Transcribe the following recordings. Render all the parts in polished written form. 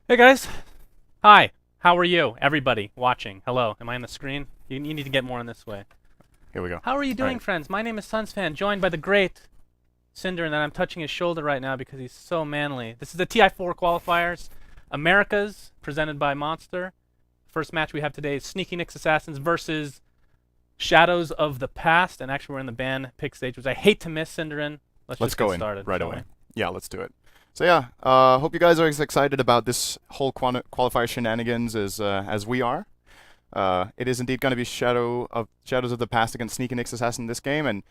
Hey guys. Hi. How are you? Everybody watching. Hello. Am I on the screen? You need to get more on this way. Here we go. How are you All doing, right. friends? My name is Sunsfan, joined by the great Cinder, and I'm touching his shoulder right now because he's so manly. This is the TI4 qualifiers. Americas, presented by Monster. First match we have today is Sneaky Nick's Assassins versus Shadows of the Past, and actually we're in the ban pick stage, which I hate to miss, Cinderin. Let's Let's just get go in started. right shall away. we? Yeah, let's do it. So yeah, hope you guys are as excited about this whole qualifier shenanigans as we are. It is indeed going to be Shadows of the Past against Sneaky Nick's Assassin in this game, and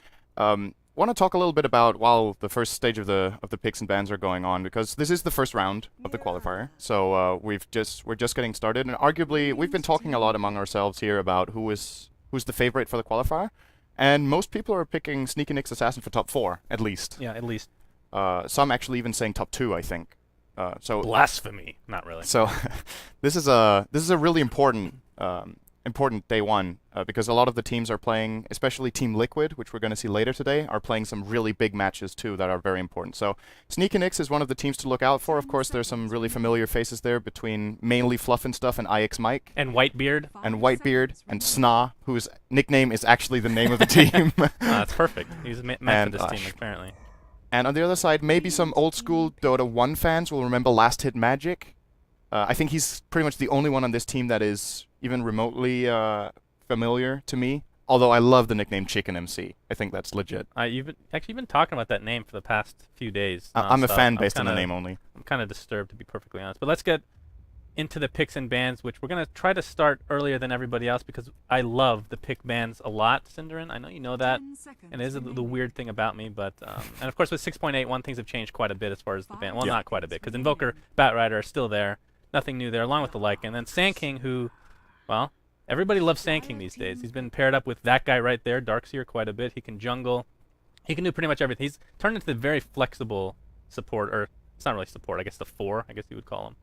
want to talk a little bit about while the first stage of the picks and bans are going on, because this is the first round of the qualifier. So we're just getting started, and arguably we've been talking a lot among ourselves here about who's the favorite for the qualifier, and most people are picking Sneaky Nick's Assassin for top 4 at least. Yeah, at least. Some actually even saying top 2, I think. So Blasphemy. Not really. so this is a really important day one, because a lot of the teams are playing, especially Team Liquid, which we're going to see later today, are playing some really big matches too that are very important. So Sneaky Nicks is one of the teams to look out for. Of course, there's some really familiar faces there between mainly Fluff and Stuff and IX Mike. And Whitebeard. And Whitebeard and SNA, whose nickname is actually the name of the team. That's perfect. He's meant for this team, apparently. And on the other side, maybe some old school Dota 1 fans will remember Last Hit Magic. I think he's pretty much the only one on this team that is even remotely familiar to me. Although I love the nickname Chicken MC. I think that's legit. You've been talking about that name for the past few days. I'm a fan based on the name only. I'm kind of disturbed, to be perfectly honest. But let's get into the picks and bans, which we're going to try to start earlier than everybody else because I love the pick bans a lot, Cinderin. I know you know that, and it is the weird thing about me. But and of course with 6.81, things have changed quite a bit as far as the ban. Well, not quite a bit, because Invoker, Batrider are still there. Nothing new there, along with the Lycan. And then Sand King, who, well, everybody loves Sand King these days. He's been paired up with that guy right there, Darkseer, quite a bit. He can jungle. He can do pretty much everything. He's turned into the very flexible support, or it's not really support, I guess the 4, I guess you would call him.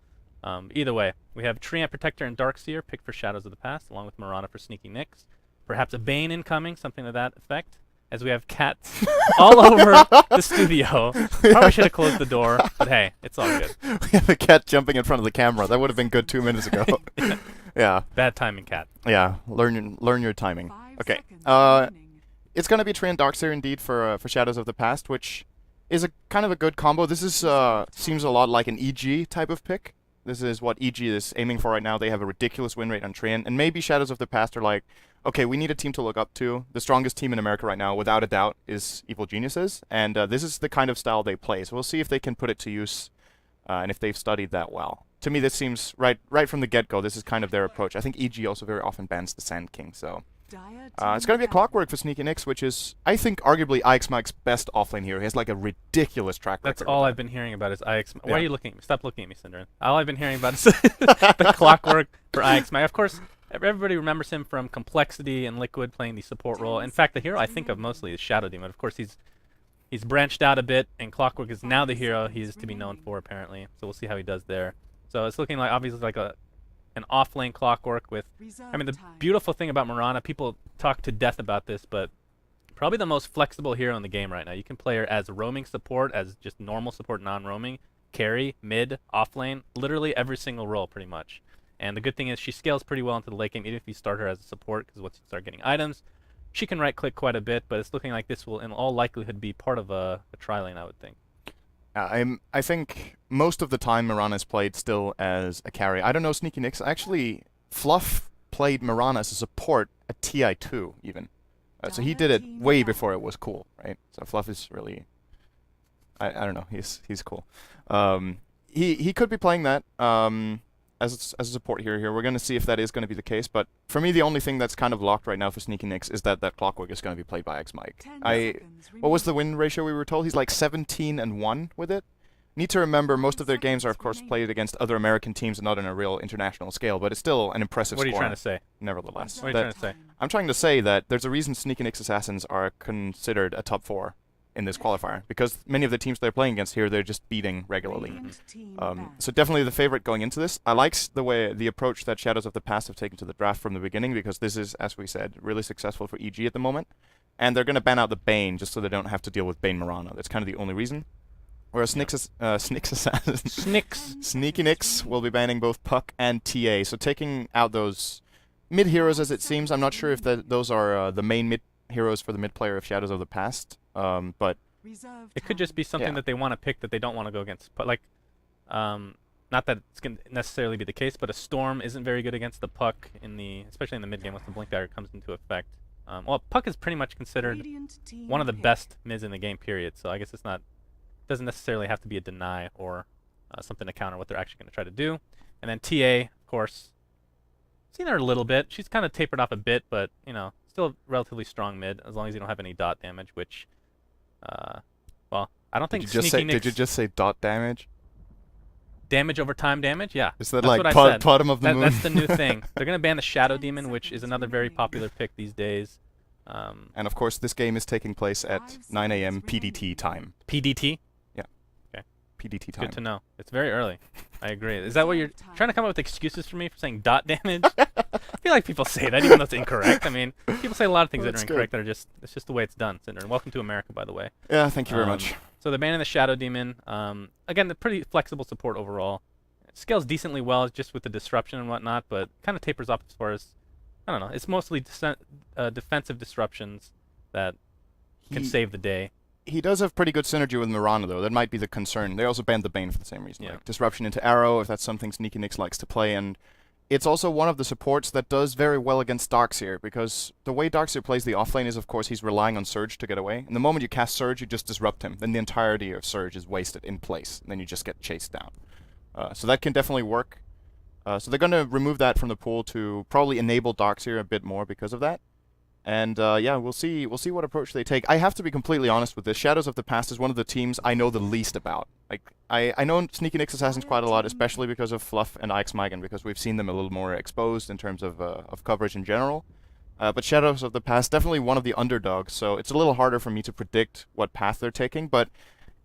Either way, we have Treant Protector and Darkseer picked for Shadows of the Past, along with Mirana for Sneaky Nicks. Perhaps a Bane incoming, something to that effect. As we have cats all over the studio. Probably should have closed the door, but hey, it's all good. We have a cat jumping in front of the camera. That would have been good 2 minutes ago. Yeah. Bad timing, cat. Yeah. Learn your timing. Okay. It's gonna be Treant Darkseer indeed for Shadows of the Past, which is a kind of a good combo. This is seems a lot like an EG type of pick. This is what EG is aiming for right now. They have a ridiculous win rate on Treant, and maybe Shadows of the Past are like, okay, we need a team to look up to. The strongest team in America right now, without a doubt, is Evil Geniuses, and this is the kind of style they play. So we'll see if they can put it to use, and if they've studied that well. To me, this seems right from the get-go. This is kind of their approach. I think EG also very often bans the Sand King, so it's going to be a Clockwork for Sneaky Nicks, which is, I think, arguably IX Mike's best offlane hero. He has like a ridiculous track record. That's all I've been hearing about is IX Mike. Why are you looking at me? Stop looking at me, Cinderin. All I've been hearing about is the Clockwork for IX Mike. Of course, everybody remembers him from Complexity and Liquid playing the support role. In fact, the hero I think of mostly is Shadow Demon. Of course, he's branched out a bit, and Clockwork is now the hero he is to be known for, apparently. So we'll see how he does there. So it's looking like, obviously, like an off-lane Clockwork with, I mean, the beautiful thing about Mirana, people talk to death about this, but probably the most flexible hero in the game right now. You can play her as roaming support, as just normal support, non-roaming, carry, mid, off-lane, literally every single role pretty much. And the good thing is she scales pretty well into the late game, even if you start her as a support, because once you start getting items, she can right-click quite a bit, but it's looking like this will, in all likelihood, be part of a tri-lane, I would think. I think most of the time Mirana is played still as a carry. I don't know Sneaky Nicks. Actually, Fluff played Mirana as a support at TI2 even. So he did it way before it was cool, right? So Fluff is really, I don't know, he's cool. He could be playing that as a support hero here. We're going to see if that is going to be the case. But for me, the only thing that's kind of locked right now for Sneaky Nicks is that Clockwork is going to be played by X Mike. What was the win ratio we were told? He's like 17-1 with it. Need to remember, most of their games are, of course, played against other American teams and not on a real international scale, but it's still an impressive score. What are you trying to say? Nevertheless. What are you trying to say? I'm trying to say that there's a reason Sneaky Nicks Assassins are considered a top 4 in this qualifier, because many of the teams they're playing against here, they're just beating regularly. So definitely the favorite going into this. I like the approach that Shadows of the Past have taken to the draft from the beginning, because this is, as we said, really successful for EG at the moment. And they're going to ban out the Bane just so they don't have to deal with Bane Mirana. That's kind of the only reason. Whereas Sneaky Nix will be banning both Puck and TA. So taking out those mid heroes, as it seems. I'm not sure if those are the main mid heroes for the mid player of Shadows of the Past. But it could just be something that they want to pick that they don't want to go against. But like, not that it's going to necessarily be the case, but a Storm isn't very good against the Puck especially in the mid game once the Blink Dagger comes into effect. Well, Puck is pretty much considered one of the best mids in the game, period. So I guess doesn't necessarily have to be a deny or something to counter what they're actually going to try to do. And then TA, of course, seen her a little bit. She's kind of tapered off a bit, but still a relatively strong mid as long as you don't have any dot damage. Which, well, I don't think Sneaky Nix. Did you just say dot damage? Damage over time damage, yeah. Is that that's like what bottom of the moon? That's the new thing. They're going to ban the Shadow Demon, which is another very popular pick these days. And of course, this game is taking place at 9 a.m. PDT time. PDT? Yeah. Okay. PDT time. Good to know. It's very early. I agree. Is that what you're trying to come up with excuses for me for saying dot damage? I feel like people say that, even though it's incorrect. I mean, people say a lot of things that are incorrect that are it's just the way it's done. And welcome to America, by the way. Yeah, thank you very much. So they're banning the Shadow Demon. Again, the pretty flexible support overall. It scales decently well just with the disruption and whatnot, but kind of tapers off as far as, I don't know, it's mostly defensive disruptions that can save the day. He does have pretty good synergy with Mirana, though. That might be the concern. They also banned the Bane for the same reason. Yeah. Like disruption into Arrow, if that's something Sneaky Nix likes to play. And it's also one of the supports that does very well against Darkseer, because the way Darkseer plays the offlane is, of course, he's relying on Surge to get away. And the moment you cast Surge, you just disrupt him. Then the entirety of Surge is wasted in place. And then you just get chased down. So that can definitely work. So they're going to remove that from the pool to probably enable Darkseer a bit more because of that. And yeah, we'll see what approach they take. I have to be completely honest with this. Shadows of the Past is one of the teams I know the least about. Like I know Sneaky Nix Assassins quite a lot, especially because of Fluff and Ix Migan, because we've seen them a little more exposed in terms of coverage in general. But Shadows of the Past, definitely one of the underdogs, so it's a little harder for me to predict what path they're taking, but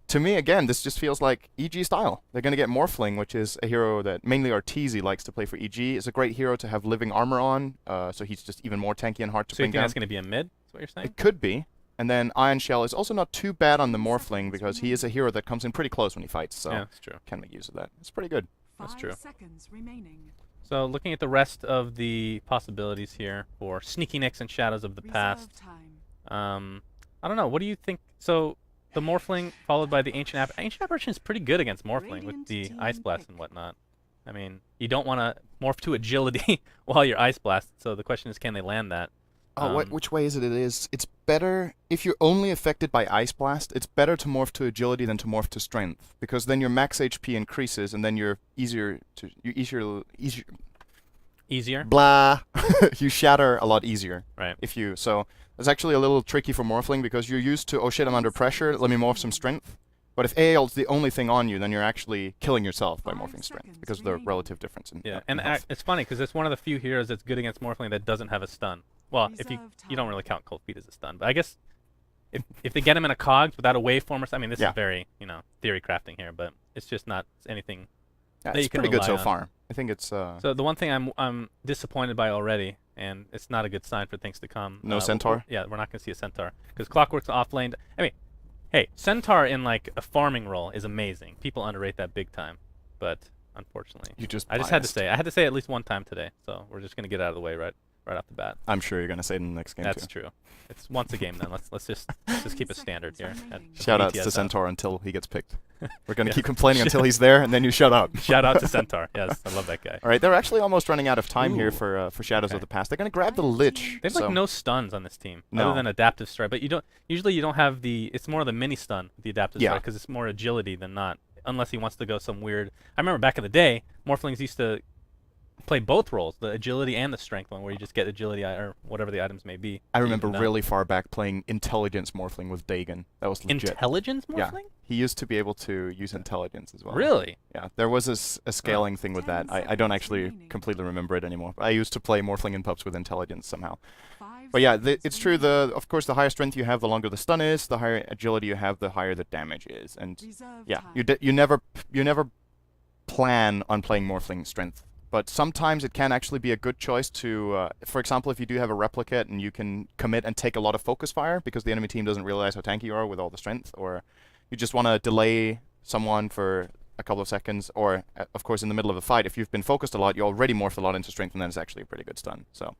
to me, again, this just feels like EG style. They're going to get Morphling, which is a hero that mainly Arteezy likes to play for EG. It's a great hero to have living armor on, so he's just even more tanky and hard to bring down. So you think that's going to be a mid? Is what you're saying? It could be. And then Iron Shell is also not too bad on the Morphling, because he is a hero that comes in pretty close when he fights, so yeah, that's true. Can make use of that. It's pretty good. That's true. So looking at the rest of the possibilities here for Sneaky Nix and Shadows of the Past, I don't know. What do you think? So the Morphling followed by the Ancient Apparition is pretty good against Morphling with the Ice Blast and whatnot. I mean, you don't want to morph to Agility while you're Ice Blast, so the question is, can they land that? Which way is it? It's better, if you're only affected by Ice Blast, it's better to morph to Agility than to morph to Strength, because then your max HP increases, and then you're easier. Blah. You shatter a lot easier. Right. So it's actually a little tricky for Morphling, because you're used to, oh shit, I'm under pressure, let me morph some Strength. But if AL's the only thing on you, then you're actually killing yourself by morphing Strength, because of the relative difference in it's funny, because it's one of the few heroes that's good against Morphling that doesn't have a stun. Well, if you don't really count Cold Feet as a stun, but I guess if they get him in a cogs without a waveform or something, I mean, this is very, theory crafting here, but it's just not anything that you can rely on. It's pretty good so on. far. I think it's So the one thing I'm disappointed by already, and it's not a good sign for things to come. No Centaur? We're not going to see a Centaur, because Clockwork's off-laned. I mean, hey, Centaur in like a farming role is amazing. People underrate that big time, but unfortunately, I just had to say it. I had to say it at least one time today, so we're just going to get out of the way right off the bat. I'm sure you're going to say it in the next game That's true. It's once a game then. Let's just keep it standard here. Shout out to Centaur until he gets picked. We're going to keep complaining until he's there, and then you shut up. Shout out to Centaur. Yes, I love that guy. All right, they're actually almost running out of time here for Shadows of the Past. They're going to grab the Lich. They have like no stuns on this team other than Adaptive Strike, but usually you don't have it's more the mini stun with the Adaptive Strike, because it's more agility than not, unless he wants to go some weird. I remember back in the day, Morphlings used to play both roles, the agility and the strength one, where you just get agility or whatever the items may be. I remember really far back playing Intelligence Morphling with Dagon. That was legit. Intelligence Morphling? Yeah. He used to be able to use Intelligence as well. Really? Yeah, there was a scaling thing with that. I don't actually completely remember it anymore. I used to play Morphling in pubs with Intelligence somehow. But yeah, it's true. Of course, the higher strength you have, the longer the stun is. The higher agility you have, the higher the damage is. And yeah, you never plan on playing Morphling strength. But sometimes it can actually be a good choice to, for example, if you do have a replicate and you can commit and take a lot of focus fire because the enemy team doesn't realize how tanky you are with all the strength, or you just want to delay someone for a couple of seconds, or of course in the middle of a fight, if you've been focused a lot, you already morphed a lot into strength, and then it's actually a pretty good stun. So,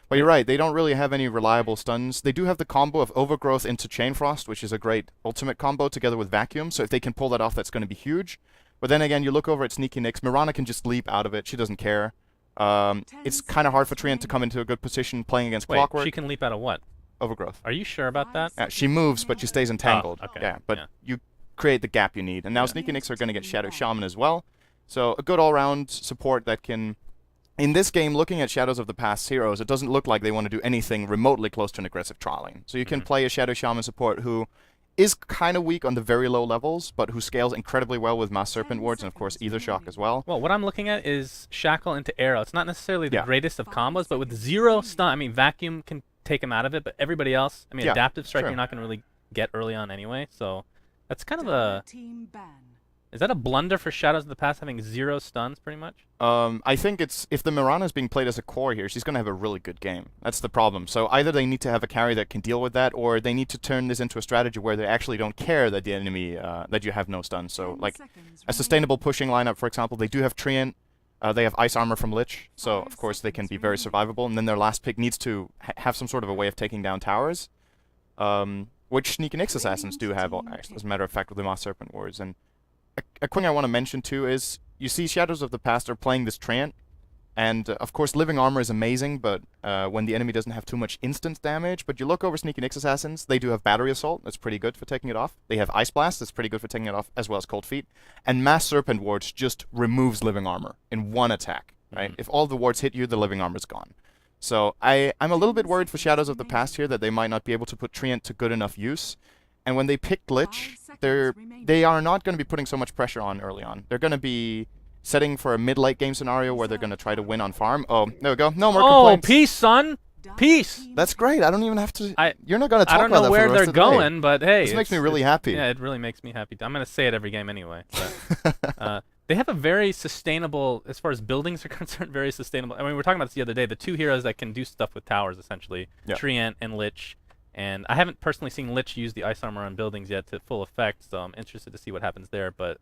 but you're right, they don't really have any reliable stuns. They do have the combo of Overgrowth into Chain Frost, which is a great ultimate combo together with Vacuum. So if they can pull that off, that's going to be huge. But then again, you look over at Sneaky Nyx, Mirana can just leap out of it. She doesn't care. It's kind of hard for Treant to come into a good position playing against Clockwork. She can leap out of what? Overgrowth. Are you sure about that? Yeah, she moves, but she stays entangled. Oh, okay. Yeah, but you create the gap you need. And now Sneaky Nyx are going to get Shadow Shaman as well. So a good all-round support that can... In this game, looking at Shadows of the Past heroes, it doesn't look like they want to do anything remotely close to an aggressive trialing. So you can play a Shadow Shaman support who is kind of weak on the very low levels, but who scales incredibly well with Mass Serpent Wards and, of course, Ether Shock as well. Well, what I'm looking at is Shackle into Arrow. It's not necessarily the greatest of combos, but with 0 stun, I mean, Vacuum can take him out of it, but everybody else, I mean, Adaptive Strike you're not going to really get early on anyway, so that's kind of a... Is that a blunder for Shadows of the Past having 0 stuns, pretty much? I think it's... If the Mirana is being played as a core here, she's going to have a really good game. That's the problem. So either they need to have a carry that can deal with that, or they need to turn this into a strategy where they actually don't care that the enemy... that you have no stuns. So, like, a sustainable pushing lineup, for example, they do have Treant. They have Ice Armor from Lich, so of course they can be very survivable. And then their last pick needs to have some sort of a way of taking down towers, which Sneaky Nyx Assassins do have, as a matter of fact, with the Mass Serpent Wards. And a quick thing I want to mention too is, you see Shadows of the Past are playing this Treant, and of course Living Armor is amazing, but when the enemy doesn't have too much instant damage. But you look over Sneaky Nyx Assassins, they do have Battery Assault, that's pretty good for taking it off. They have Ice Blast, that's pretty good for taking it off, as well as Cold Feet. And Mass Serpent Wards just removes Living Armor in one attack, right? If all the wards hit you, the Living Armor's gone. So I'm a little bit worried for Shadows of the Past here that they might not be able to put Treant to good enough use. And when they picked Lich, they are not going to be putting so much pressure on early on. They're going to be setting for a mid-late game scenario where they're going to try to win on farm. Oh, there we go. No more complaints. Oh, peace, son. Peace. That's great. I don't even have to... You're not going to talk about that for the rest of the day. I don't know where they're going, but hey. This makes me really happy. Yeah, it really makes me happy. I'm going to say it every game anyway. But, they have a very sustainable, as far as buildings are concerned, very sustainable. I mean, we were talking about this the other day. The 2 heroes that can do stuff with towers, essentially. Treant and Lich. And I haven't personally seen Lich use the Ice Armor on buildings yet to full effect, so I'm interested to see what happens there. But,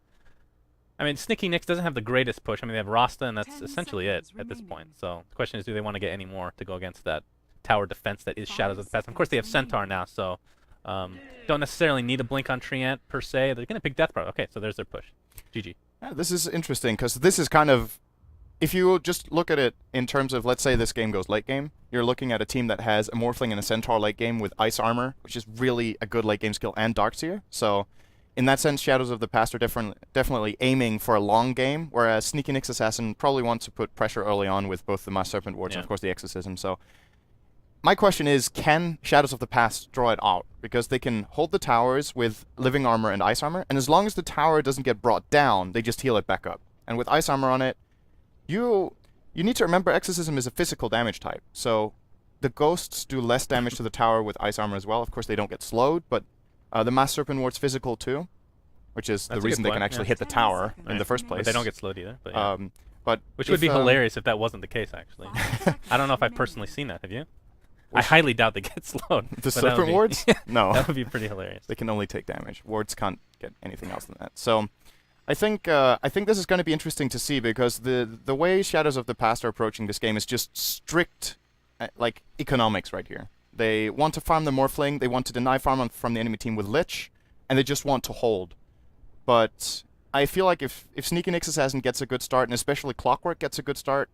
I mean, Sneaky Nyx doesn't have the greatest push. I mean, they have Rasta, and that's essentially it at this point. So the question is, do they want to get any more to go against that tower defense that is Shadows of the Past? And of course, they have Centaur now, so don't necessarily need a blink on Treant, per se. They're going to pick Death Prod. Okay, so there's their push. GG. Yeah, this is interesting, because this is kind of... If you just look at it in terms of, let's say this game goes late game, you're looking at a team that has a Morphling and a Centaur late game with Ice Armor, which is really a good late game skill, and Darkseer. So, in that sense, Shadows of the Past are definitely aiming for a long game, whereas Sneaky Nyx Assassin probably wants to put pressure early on with both the Mass Serpent Wards and, of course, the Exorcism. So, my question is, can Shadows of the Past draw it out? Because they can hold the towers with Living Armor and Ice Armor, and as long as the tower doesn't get brought down, they just heal it back up. And with Ice Armor on it, you need to remember Exorcism is a physical damage type, so the ghosts do less damage to the tower with Ice Armor as well. Of course, they don't get slowed, but the Mass Serpent Ward's physical too, which is the reason they can actually hit the tower in the first place. But they don't get slowed either. But which if, would be hilarious if that wasn't the case, actually. I don't know if I've personally seen that. Have you? I highly doubt they get slowed. The Serpent Wards? No. That would be pretty hilarious. They can only take damage. Wards can't get anything else than that. So... I think this is going to be interesting to see, because the way Shadows of the Past are approaching this game is just strict, like, economics right here. They want to farm the Morphling, they want to deny farm from the enemy team with Lich, and they just want to hold. But I feel like if Sneaky Nyx Assassin gets a good start, and especially Clockwork gets a good start,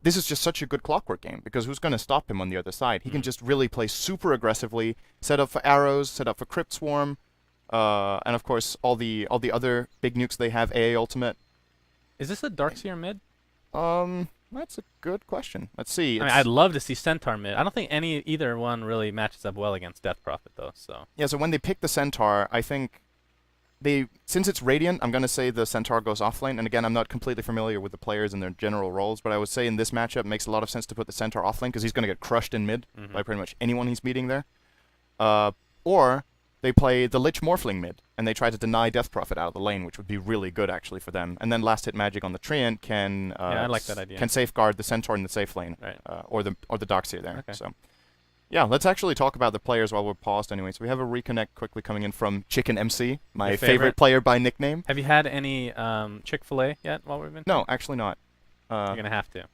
this is just such a good Clockwork game, because who's going to stop him on the other side? He can just really play super aggressively, set up for arrows, set up for Crypt Swarm, and of course all the other big nukes they have, AA Ultimate. Is this a Darkseer mid? That's a good question. Let's see. I mean, I'd love to see Centaur mid. I don't think either one really matches up well against Death Prophet, though. So yeah, so when they pick the Centaur, I think since it's Radiant, I'm going to say the Centaur goes offlane. And again, I'm not completely familiar with the players and their general roles, but I would say in this matchup it makes a lot of sense to put the Centaur offlane, because he's going to get crushed in mid by pretty much anyone he's meeting there. Or they play the Lich Morphling mid, and they try to deny Death Prophet out of the lane, which would be really good actually for them. And then last hit magic on the Treant can I like that idea. Can safeguard the Centaur in the safe lane, right. or the Darkseer there. Okay. So Yeah, let's actually talk about the players while we're paused anyway. So we have a reconnect quickly coming in from Chicken MC, my Your favorite player by nickname. Have you had any Chick-fil-A yet while we've been? No, actually not. You're going to have to.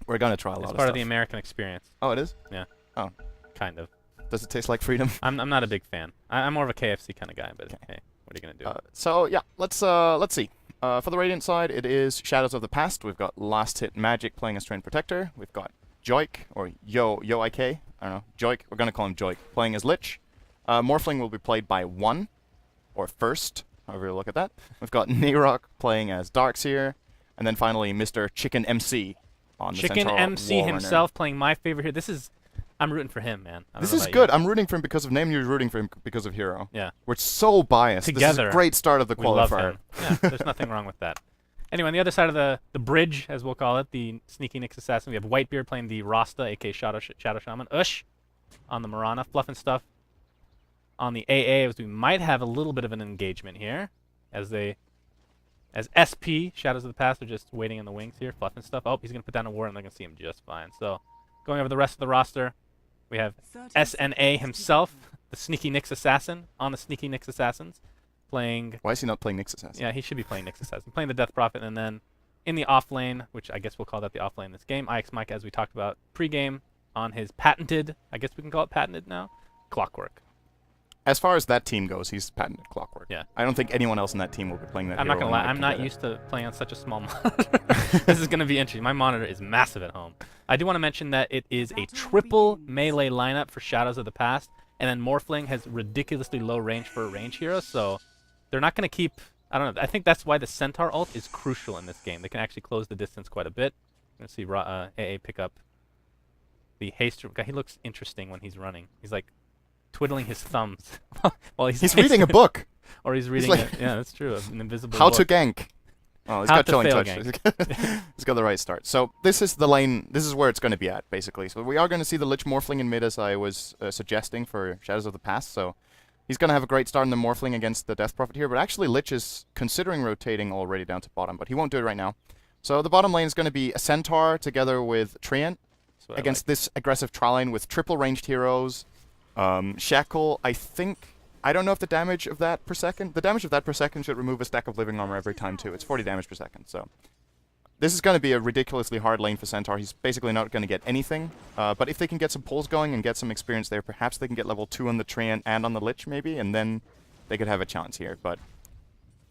We're going to try a lot of It's stuff. part of the American experience. Oh, it is? Yeah. Oh. Kind of. Does it taste like freedom? I'm not a big fan. I'm more of a KFC kind of guy, but hey, what are you going to do? So, yeah, let's see. For the Radiant side, it is Shadows of the Past. We've got Last Hit Magic playing as Train Protector. We've got Joik, or Yo-IK, I don't know, Joik, we're going to call him Joik, playing as Lich. Morphling will be played by 1, or First, however you look at that. We've got Neerok playing as Darkseer, and then finally Mr. Chicken MC on the Chicken Centaur MC Warrunner. himself playing my favorite here. I'm rooting for him, man. This is good. I'm rooting for him because of name, you're rooting for him because of hero. Yeah. We're so biased. Together, this is a great start of the we love qualifier. him. Yeah, there's nothing wrong with that. Anyway, on the other side of the bridge, as we'll call it, the Sneaky Nyx Assassin, we have Whitebeard playing the Rasta, aka Shadow Shaman. Ush on the Marana. Fluff and Stuff on the AA, as we might have a little bit of an engagement here. As SP, Shadows of the Past, are just waiting in the wings here. Fluff and Stuff. Oh, he's going to put down a ward, and they're going to see him just fine. So, going over the rest of the roster, we have SNA himself, the Sneaky Nyx Assassin, on the Sneaky Nyx Assassins. Playing... Why is he not playing Nyx Assassin? Yeah, he should be playing Nyx Assassin. Playing the Death Prophet, and then in the off lane, which I guess we'll call that the off lane in this game, IX Mike, as we talked about pre-game, on his patented, I guess we can call it patented now, Clockwork. As far as that team goes, he's patented Clockwork. Yeah. I don't think anyone else in that team will be playing that I'm hero not going to lie, and I'm not used to playing on such a small monitor. This is going to be interesting. My monitor is massive at home. I do want to mention that it is a triple melee lineup for Shadows of the Past, and then Morphling has ridiculously low range for a range hero, so they're not going to keep... I don't know. I think that's why the Centaur ult is crucial in this game. They can actually close the distance quite a bit. Let's see AA pick up the haste. He looks interesting when he's running. He's like twiddling his thumbs while he's reading a book. Or he's reading yeah, that's true. An invisible How book. to gank. Oh, he's got Chilling Touch. He's got the right start. So this is the lane. This is where it's going to be at, basically. So we are going to see the Lich Morphling in mid, as I was suggesting for Shadows of the Past. So he's going to have a great start in the Morphling against the Death Prophet here. But actually, Lich is considering rotating already down to bottom, but he won't do it right now. So the bottom lane is going to be a Centaur together with Treant against this aggressive tri-lane with triple ranged heroes. Shackle, I don't know if the damage of that per second... The damage of that per second should remove a stack of living armor every time, too. It's 40 damage per second, so... This is going to be a ridiculously hard lane for Centaur. He's basically not going to get anything. But if they can get some pulls going and get some experience there, perhaps they can get level 2 on the Treant and on the Lich, maybe, and then they could have a chance here. But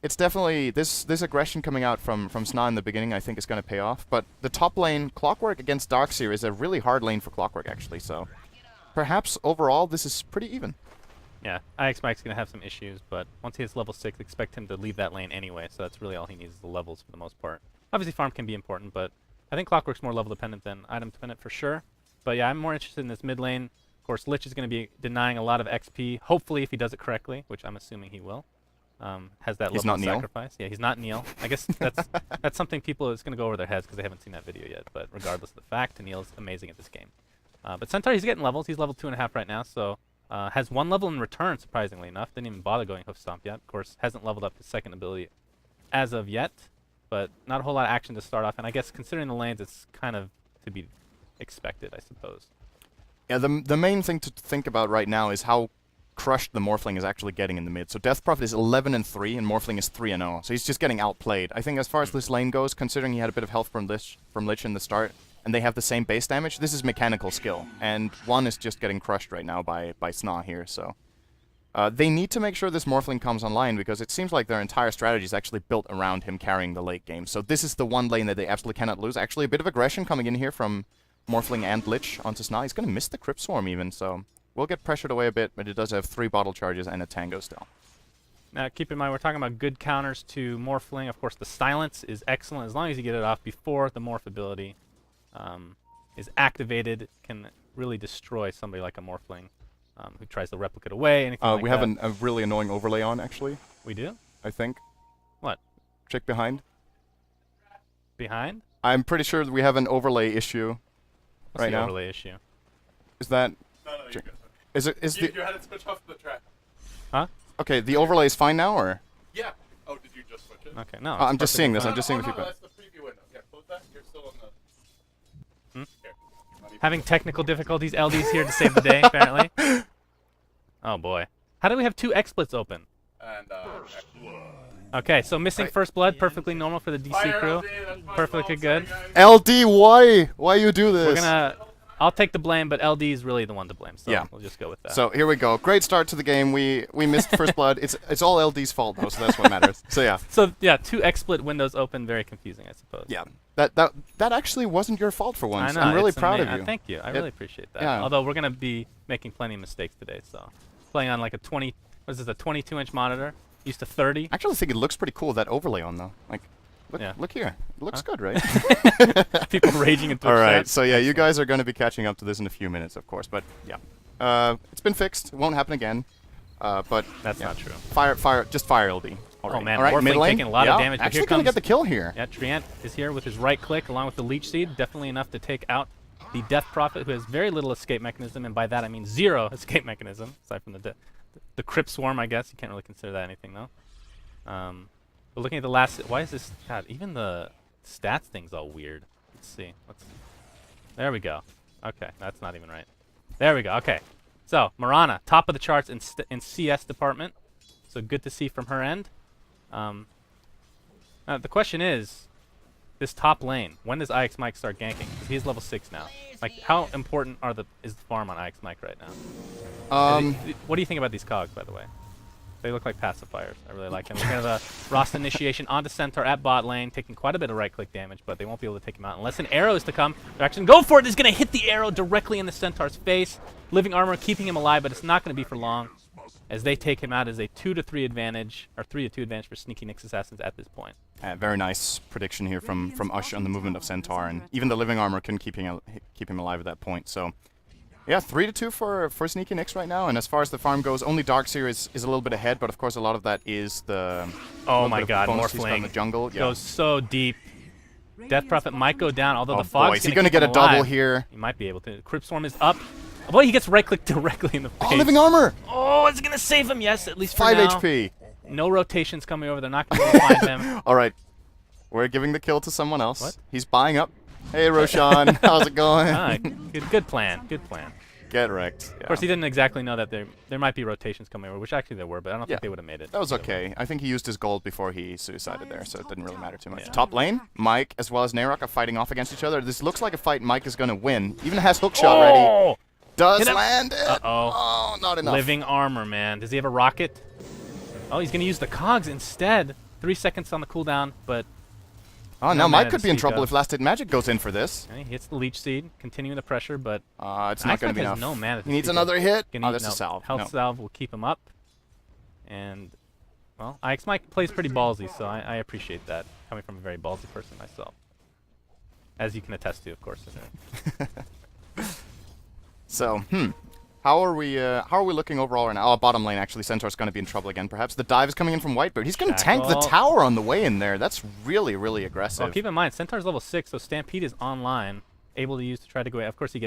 it's definitely... This aggression coming out from SNA in the beginning, I think, is going to pay off. But the top lane, Clockwork against Darkseer, is a really hard lane for Clockwork, actually, so... Perhaps, overall, this is pretty even. Yeah, IX Mike's going to have some issues, but once he hits level 6, expect him to leave that lane anyway, so that's really all he needs is the levels for the most part. Obviously, farm can be important, but I think Clockwork's more level-dependent than item-dependent for sure. But yeah, I'm more interested in this mid lane. Of course, Lich is going to be denying a lot of XP, hopefully if he does it correctly, which I'm assuming he will. Has that level of sacrifice. Yeah, he's not Neil. I guess that's something people is going to go over their heads because they haven't seen that video yet, but regardless of the fact, Neil's amazing at this game. But Centaur, he's getting levels. He's level 2.5 right now, so has 1 level in return, surprisingly enough. Didn't even bother going Hoof Stomp yet. Of course, hasn't leveled up his second ability as of yet, but not a whole lot of action to start off. And I guess considering the lanes, it's kind of to be expected, I suppose. Yeah, the main thing to think about right now is how crushed the Morphling is actually getting in the mid. So Death Prophet is 11-3, and Morphling is 3-0. So he's just getting outplayed. I think as far as this lane goes, considering he had a bit of health from Lich in the start, and they have the same base damage, this is mechanical skill. And one is just getting crushed right now by SNA here, so... they need to make sure this Morphling comes online, because it seems like their entire strategy is actually built around him carrying the late game. So this is the one lane that they absolutely cannot lose. Actually, a bit of aggression coming in here from Morphling and Lich onto SNA. He's going to miss the Crypt Swarm even, so... We'll get pressured away a bit, but it does have 3 bottle charges and a Tango still. Now, keep in mind, we're talking about good counters to Morphling. Of course, the silence is excellent. As long as you get it off before the Morph ability is activated, can really destroy somebody like a Morphling who tries to replicate away, anything like we that. have a really annoying overlay on, actually. We do? I think. What? Check behind. Behind? I'm pretty sure that we have an overlay issue What's right the now. overlay issue? Is that... No, you're good. You had it switch off the track. Huh? Okay, the overlay is fine now, or...? Yeah. Oh, did you just switch it? Okay, no. I'm just seeing this. fine. I'm just seeing the feedback. That's the preview window. Yeah, close that. You're still on the... Hmm? Here. Having technical difficulties. LD's here to save the day, apparently. Oh, boy. How do we have 2 XSplits open? And, Okay, so missing first blood, perfectly normal for the DC crew. Perfectly good. LD, why you do this? We're gonna... I'll take the blame, but LD is really the one to blame, so Yeah. we'll just go with that. So here we go. Great start to the game. We missed first blood. It's all LD's fault though, so that's what matters. So yeah. So yeah, 2 XSplit windows open, very confusing, I suppose. Yeah. That actually wasn't your fault for once. I know, I'm really it's proud of you. Thank you. I really appreciate that. Yeah. Although we're gonna be making plenty of mistakes today, so playing on like a 22-inch monitor, used to 30. I actually think it looks pretty cool, that overlay on though. Like, look here. It looks good, right? People raging in Twitch All right. chat. So yeah, you guys are going to be catching up to this in a few minutes, of course. But yeah, it's been fixed. It won't happen again. But That's not true. Just fire LD. Oh man, All right, mid Morphling lane. taking a lot of damage. But Actually here gonna comes get the kill here. Yeah, Treant is here with his right click along with the Leech Seed. Definitely enough to take out the Death Prophet, who has very little escape mechanism, and by that I mean 0 escape mechanism, aside from the Crypt Swarm, I guess. You can't really consider that anything, though. But looking at the last... Why is this... God, even the stats thing's all weird. Let's see. There we go. Okay, that's not even right. There we go. Okay. So, Mirana, top of the charts in CS department. So good to see from her end. The question is, this top lane, when does IX Mike start ganking? Because he's level 6 now. Like, how important is the farm on IX Mike right now? What do you think about these cogs, by the way? They look like pacifiers. I really like them. We're kind of a Rost initiation onto Centaur at bot lane, taking quite a bit of right-click damage, but they won't be able to take him out unless an arrow is to come. They're actually going to go for it. He's going to hit the arrow directly in the Centaur's face. Living armor keeping him alive, but it's not going to be for long, as they take him out as a 2-to-3 advantage, or 3-to-2 advantage for Sneaky Nyx Assassins at this point. Very nice prediction here from Ush on the movement of Centaur, and even the living armor couldn't keep him alive at that point. So, yeah, 3-to-2 for Sneaky Nyx right now. And as far as the farm goes, only Darkseer is a little bit ahead, but of course a lot of that is the oh my god, Morphling in the jungle. Yeah. Goes so deep. Death Prophet might go down, although the boy, fog's is he gonna get a alive. double here? He might be able to. Crypt Swarm is up. Boy, he gets right-clicked directly in the face. Oh, living armor! Oh, it's gonna save him. Yes, at least for 5 now. HP. No rotations coming over. They're not gonna be able to find him. All right, we're giving the kill to someone else. What? He's buying up. Hey, Roshan, how's it going? Ah, good plan. Good plan. Get wrecked. Yeah. Of course, he didn't exactly know that there might be rotations coming over, which actually there were, but I don't think they would have made it. That was okay. I think he used his gold before he suicided there, so it didn't really matter too much. Yeah. Top lane, Mike as well as Nayrok are fighting off against each other. This looks like a fight Mike is going to win. Even has hookshot ready. Does land it. Uh-oh. Oh, not enough. Living armor, man. Does he have a rocket? Oh, he's going to use the cogs instead. 3 seconds on the cooldown, but... Oh, no now mana Mike could to be in speak trouble of. if Last Hit Magic goes in for this. Okay, he hits the Leech Seed, continuing the pressure, but... It's not going to be enough. No mana to He needs speak of. another hit. Gonna Oh, need- that's a salve. Health No. salve will keep him up. And, well, IX Mike plays pretty ballsy, so I appreciate that, coming from a very ballsy person myself. As you can attest to, of course. So, how are we looking overall right now? Oh, bottom lane, actually. Centaur's going to be in trouble again, perhaps. The dive is coming in from Whitebeard. He's going to tank the Shackle. tower on the way in there. That's really, really aggressive. Well, keep in mind, Centaur's level 6, so Stampede is online, able to use to try to go away. Of course, if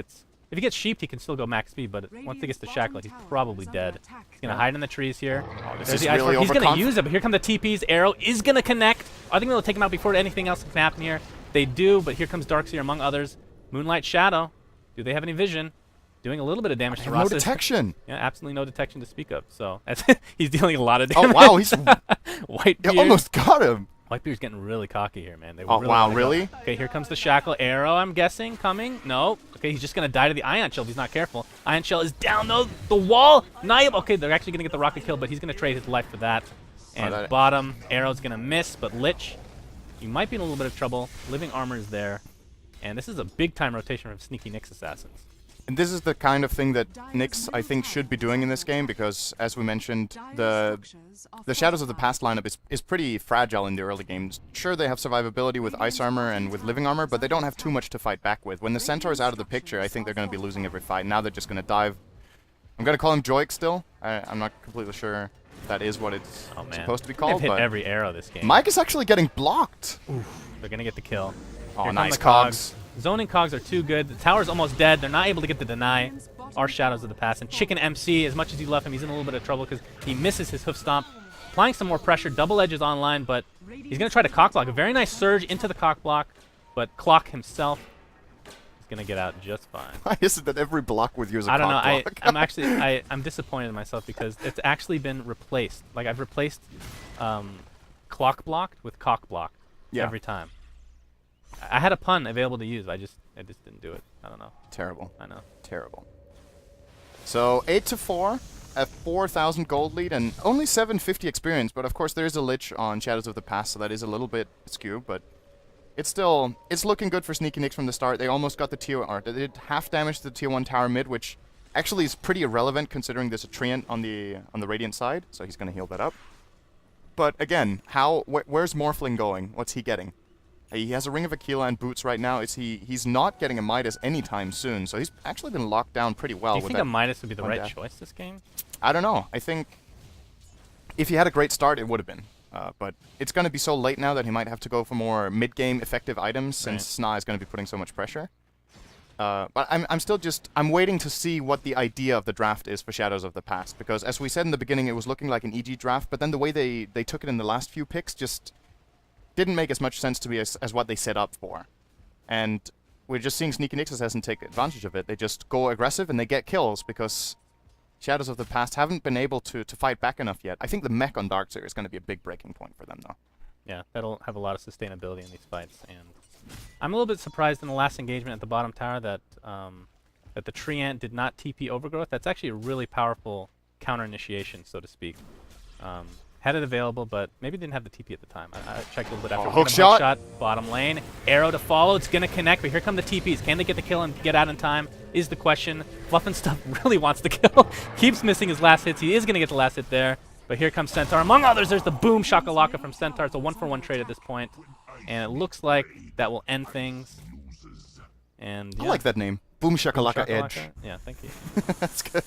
he gets sheeped, he can still go max speed, but once he gets to Shackle, he's probably dead. He's going to hide in the trees here. This There's is the Ice really Force. He's going to overconfident. use it, but here come the TPs. Arrow is going to connect. I think they'll take him out before anything else can happen here. They do, but here comes Darkseer among others. Moonlight Shadow. Do they have any vision? Doing a little bit of damage to No Ross. detection. Yeah, absolutely no detection to speak of. So he's dealing a lot of Oh, damage. wow. He's Whitebeard. almost got him. Whitebeard's getting really cocky here, man. They Oh, really wow, wanna go. really? Okay, here comes the Shackle arrow, I'm guessing, coming. No. Okay, he's just going to die to the Ion Shell if he's not careful. Ion Shell is down, though. The wall. Naib. Okay, they're actually going to get the rocket kill, but he's going to trade his life for that. And that- bottom, arrow's going to miss, but Lich, you might be in a little bit of trouble. Living armor is there. And this is a big-time rotation from Sneaky Nyx Assassins. And this is the kind of thing that Nyx, I think, should be doing in this game because, as we mentioned, the Shadows of the Past lineup is pretty fragile in the early games. Sure, they have survivability with ice armor and with living armor, but they don't have too much to fight back with. When the Centaur is out of the picture, I think they're going to be losing every fight. Now they're just going to dive. I'm going to call him Joik still. I'm not completely sure if that is what it's supposed to be called. They've hit but every arrow this game. Mike is actually getting blocked. They're going to get the kill. Oh, Here come nice the cogs. cogs. Zoning cogs are too good. The tower's almost dead. They're not able to get the deny. Our Shadows of the Past. And Chicken MC, as much as you love him, he's in a little bit of trouble because he misses his hoof stomp. Applying some more pressure. Double Edge is online, but he's going to try to cock block. A very nice surge into the cock block, but Clock himself is gonna get out just fine. Why is it that every block with you is a I don't know. cock block? I'm actually I'm disappointed in myself because it's actually been replaced. Like I've replaced clock blocked with cock blocked every time. I had a pun available to use. I just didn't do it. I don't know. Terrible. I know. Terrible. So 8-4, a 4,000 gold lead, and only 750 experience. But of course, there is a lich on Shadows of the Past, so that is a little bit askew. But it's looking good for Sneaky Nicks from the start. They almost got the tier, or they did half damage to the tier 1 tower mid, which actually is pretty irrelevant considering there's a treant on the Radiant side, so he's gonna heal that up. But again, where's Morphling going? What's he getting? He has a Ring of Aquila and boots right now. He's not getting a Midas anytime soon, so he's actually been locked down pretty well. Do you think a Midas would be the right choice this game? I don't know. I think if he had a great start, it would have been. But it's going to be so late now that he might have to go for more mid-game effective items since SNA is going to be putting so much pressure. But I'm waiting to see what the idea of the draft is for Shadows of the Past, because as we said in the beginning, it was looking like an EG draft, but then the way they took it in the last few picks just didn't make as much sense to me as what they set up for. And we're just seeing Sneaky Nicks doesn't take advantage of it. They just go aggressive and they get kills because Shadows of the Past haven't been able to fight back enough yet. I think the mech on Darkseer is going to be a big breaking point for them, though. Yeah, that'll have a lot of sustainability in these fights. And I'm a little bit surprised in the last engagement at the bottom tower that that the Treant did not TP Overgrowth. That's actually a really powerful counter initiation, so to speak. Had it available, but maybe didn't have the TP at the time. I checked a little bit after. Hook shot. Bottom lane. Arrow to follow. It's going to connect, but here come the TPs. Can they get the kill and get out in time is the question. Fluffenstuff really wants the kill. Keeps missing his last hits. He is going to get the last hit there. But here comes Centaur. Among others, there's the boom shakalaka from Centaur. It's a 1-for-1 trade at this point. And it looks like that will end things. And yeah. I like that name. Boom shakalaka edge. Yeah, thank you. That's good.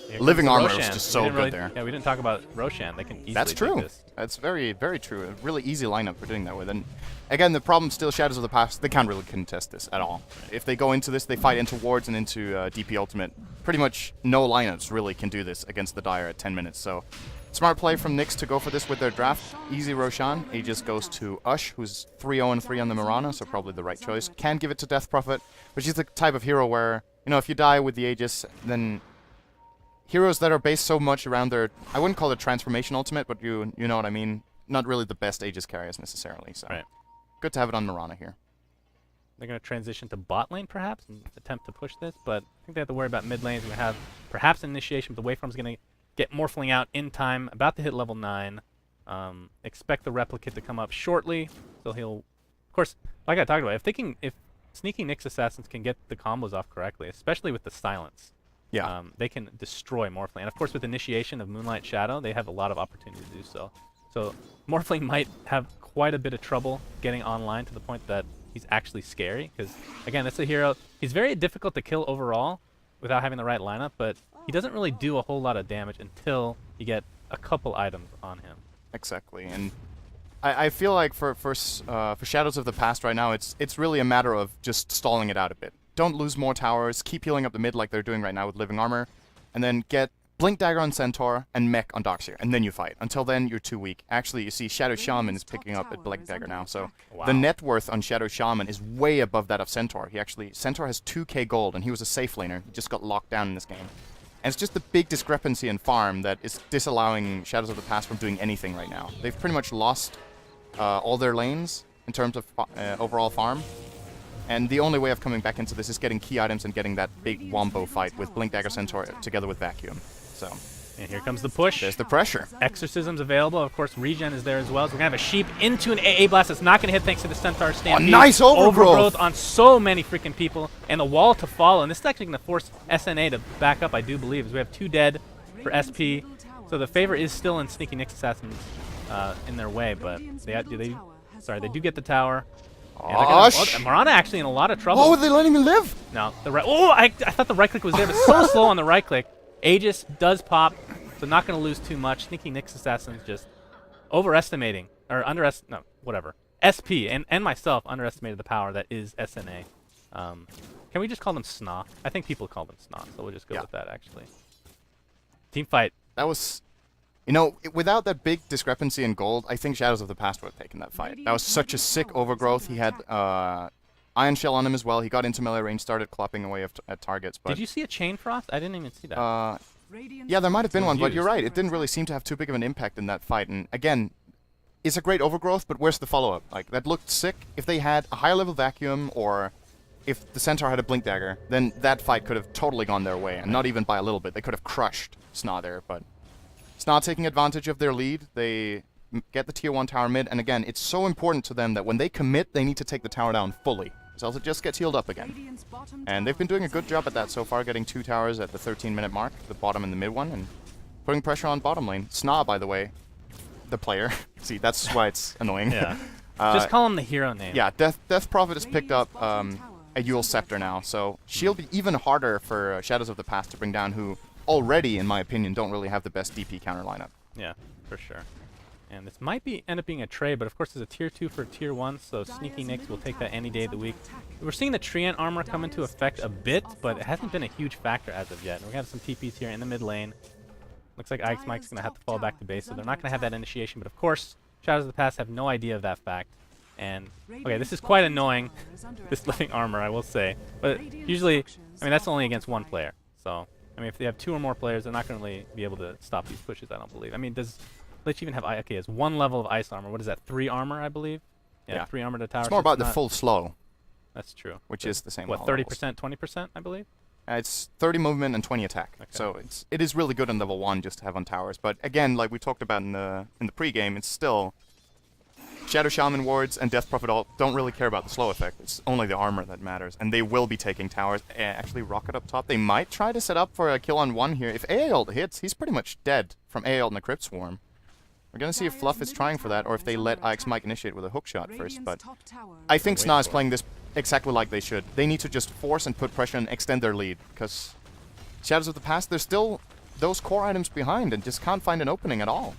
Here Living armor Roshan. is just so good there. Yeah, we didn't talk about Roshan. They can easily That's true. take this. That's very, very true. A really easy lineup for doing that with. And again, the problem still Shadows of the Past, they can't really contest this at all. If they go into this, they fight into wards and into DP Ultimate. Pretty much no lineups really can do this against the Dire at 10 minutes. So smart play from Nyx to go for this with their draft. Easy Roshan. He just goes to Ush, who's 3-0-3 on the Mirana, so probably the right choice. Can give it to Death Prophet, which is the type of hero where, you know, if you die with the Aegis, then heroes that are based so much around their, I wouldn't call it transformation ultimate, but you know what I mean. Not really the best Aegis carriers necessarily. So good to have it on Mirana here. They're going to transition to bot lane perhaps and attempt to push this, but I think they have to worry about mid lanes. We're going to have perhaps an initiation, but the Waveform's going to get Morphling out in time, about to hit level 9. Expect the replicate to come up shortly, so he'll, of course, like I talked about, if Sneaky Nyx assassins can get the combos off correctly, especially with the silence, they can destroy Morphling. And of course, with initiation of Moonlight Shadow, they have a lot of opportunity to do so. So Morphling might have quite a bit of trouble getting online to the point that he's actually scary, because again, that's a hero. He's very difficult to kill overall without having the right lineup, but he doesn't really do a whole lot of damage until you get a couple items on him. Exactly, and I feel like for Shadows of the Past right now, it's really a matter of just stalling it out a bit. Don't lose more towers, keep healing up the mid like they're doing right now with Living Armor, and then get Blink Dagger on Centaur and Mech on Darkseer, and then you fight. Until then, you're too weak. Actually, you see Shadow Shaman is picking up at Blink Dagger now, so the net worth on Shadow Shaman is way above that of Centaur. Centaur has 2k gold, and he was a safe laner. He just got locked down in this game. And it's just the big discrepancy in farm that is disallowing Shadows of the Past from doing anything right now. They've pretty much lost all their lanes in terms of overall farm. And the only way of coming back into this is getting key items and getting that big wombo fight with Blink Dagger Centaur together with Vacuum. So, and here comes the push. There's the pressure. Exorcism's available. Of course, regen is there as well. So we're going to have a sheep into an AA blast that's not going to hit thanks to the Centaur Stampede. Oh, nice overgrowth on so many freaking people. And the wall to follow. And this is actually going to force SNA to back up, I do believe, as we have 2 dead for SP. So the favor is still in Sneaky Nyx assassins in their way, but they do get the tower. Mirana actually in a lot of trouble. Oh, they're letting me live! No, I thought the right click was there, but so slow on the right click. Aegis does pop, so not going to lose too much. Sneaky Nyx assassins just overestimating, or whatever. SP and myself underestimated the power that is SNA. Can we just call them SNA? I think people call them SNA, so we'll just go with that, actually. Team fight. That was, you know, without that big discrepancy in gold, I think Shadows of the Past would have taken that fight. That was such a sick overgrowth. He had Iron Shell on him as well. He got into melee range, started clopping away at targets. But Did you see a Chain Frost? I didn't even see that. yeah, there might have been one, but used. you're right. It didn't really seem to have too big of an impact in that fight. And again, it's a great overgrowth, but where's the follow-up? Like, that looked sick. If they had a higher level vacuum, or if the Centaur had a Blink Dagger, then that fight could have totally gone their way, and not even by a little bit. They could have crushed SNA there, but SNA taking advantage of their lead. They get the tier 1 tower mid, and again, it's so important to them that when they commit, they need to take the tower down fully. Else it just gets healed up again. And they've been doing a good job at that so far, getting 2 towers at the 13-minute mark, the bottom and the mid one, and putting pressure on bottom lane. SNA, by the way, the player. See, that's why it's annoying. Yeah. Just call him the hero name. Yeah, Death Prophet has picked up a Yule Scepter now, so she'll be even harder for Shadows of the Past to bring down, who already, in my opinion, don't really have the best DP counter lineup. Yeah, for sure. And this might end up being a trade, but of course it's a tier 2 for tier 1, so Sneaky Nyx will take that any day of the week. We're seeing the Treant armor come into effect a bit, but it hasn't been a huge factor as of yet. And we have some TPs here in the mid lane. Looks like Ike's Mike's going to have to fall back to base, so they're not going to have that initiation, but of course, Shadows of the Past have no idea of that fact. And, okay, this is quite annoying, this living armor, I will say. But usually, I mean, that's only against one player. So, I mean, if they have 2 or more players, they're not going to really be able to stop these pushes, I don't believe. I mean, does Lich even have... Okay, it's 1 level of ice armor. What is that, 3 armor, I believe? Yeah, 3 armor to tower. It's more about the full slow. That's true. Which is the same. What, 30%, 20%, I believe? It's 30 movement and 20 attack. Okay. So it is really good on level 1 just to have on towers. But again, like we talked about in the pregame, it's still... Shadow Shaman wards and Death Prophet all don't really care about the slow effect. It's only the armor that matters. And they will be taking towers. Actually, Rocket up top. They might try to set up for a kill on 1 here. If AA ult hits, he's pretty much dead from AA ult and the Crypt Swarm. We're going to see if Fluff is trying for that, or if they let Ike's Mike initiate with a hook shot first. But I think SNA is playing this exactly like they should. They need to just force and put pressure and extend their lead, because Shadows of the Past, there's still those core items behind and just can't find an opening at all.